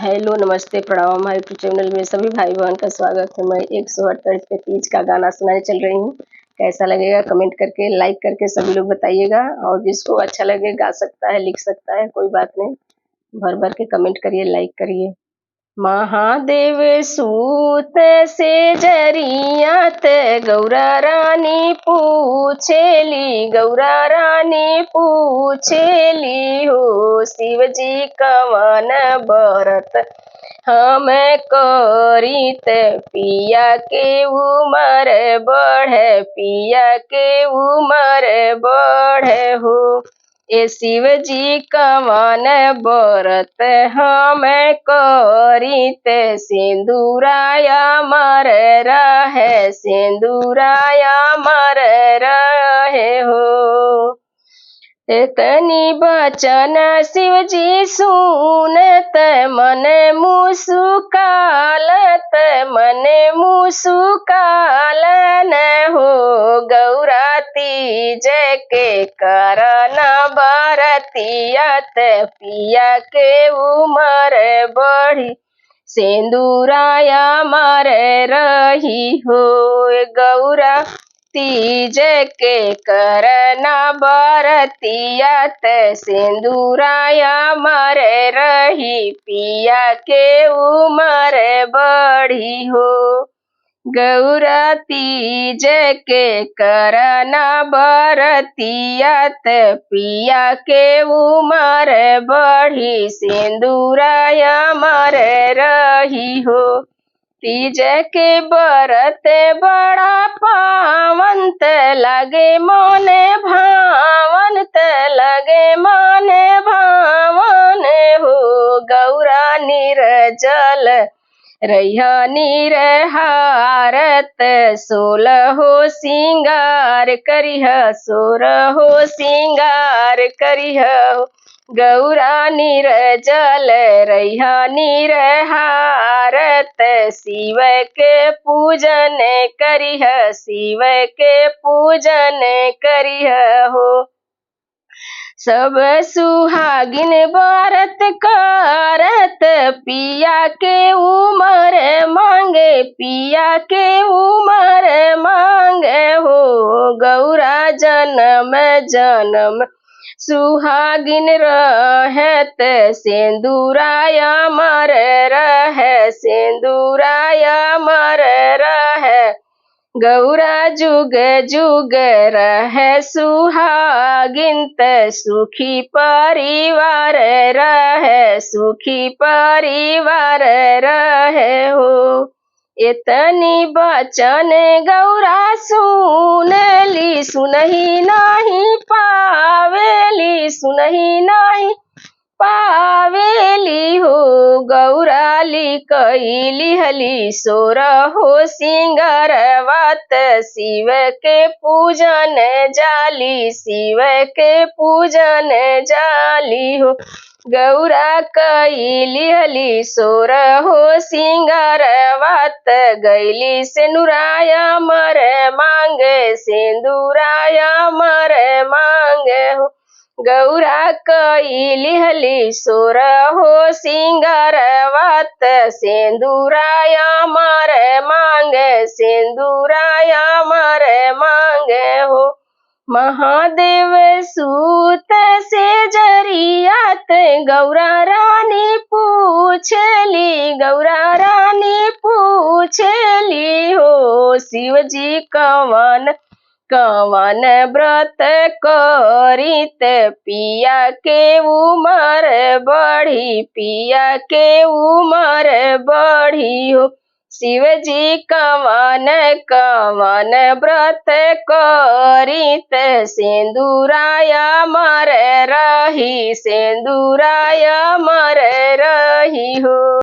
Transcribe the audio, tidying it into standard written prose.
Hello नमस्ते प्रणाम। हमारे यूट्यूब चैनल में सभी भाई बहन का स्वागत है। मैं 138 पे तीज का गाना सुनाने चल रही हूँ। कैसा लगेगा कमेंट करके लाइक करके सभी लोग बताइएगा, और जिसको अच्छा लगे गा सकता है, लिख सकता है, कोई बात नहीं। भर भर के कमेंट करिए, लाइक करिए। महादेव सूत से जरियात गौरा रानी पूछेली, गौरा रानी पूछेली हो, शिव जी कवन बरत हम करीत, पिया के उमर बढ़े, पिया के उमर बढ़े हो। ए शिव जी कवन बरत हम करीत, सिंदूराया मर रहे, सिंदूराया मर रहे हो। तनी बचन शिव जी सुनत मन मुस्कालत, मन मुस्काल न हो, गौरा तीज के करन बरतियत, पिया के उमर बढ़ी, सिंदूराया मर रही हो। गौरा तीज के करना बरतियत, सिंदूराया मर रही, पिया के उमर बढ़ी हो। गौरा तीज के करना बरतियत, पिया के उमर बढ़ी, सिंदूराया मर रही हो। तीज के बरत बड़ा पावंत लगे मोने भावन, लगे मोने भावन हो, गौरा निर्जल रैया निरहारत, 16 सिंगार करिह, 16 सिंगार करिह, गौरा निर्जल रैया निरहारत, शिव के पूजन करिह, शिव के पूजन करिह हो। सब सुहागिन व्रत करत, पिया के उमर मांगे, पिया के उमर मांगे हो, गौरा जन्म जन्म सुहागिन रहत, सिंदूराया मर रहे, सिंदूराया मर रहे, गौरा जुग जुग रहे सुहागिन, सुखी परिवार रहे, सुखी परिवार रहे हो। इतनी बचन गौरा सुनली, सुनही नहीं पावेली, सुनही नहीं पावेली हो, गौरा कैली हली 16 सिंगारवत, शिव के पूजन जाली, शिव के पूजन जाली हो। गौरा कैली हली 16 सिंगारवत, गैली सिंदूराया मर मांगे, सिंदूराया मर मांगे हो। गौरा कैली हली 16 सिंगारवत, सिंदूराया मर मांगे, सिंदूराया मर मांगे हो। महादेव सूत से जरियात गौरा रानी पूछली, गौरा रानी पूछली हो, शिव जी कवन कवन व्रत करीत, पिया के उमर बढ़ी, पिया के उमर बढ़ी हो। शिव जी कवन कवन व्रत करीत, सिंदूराया मर रही, सिंदूराया मर रही हो।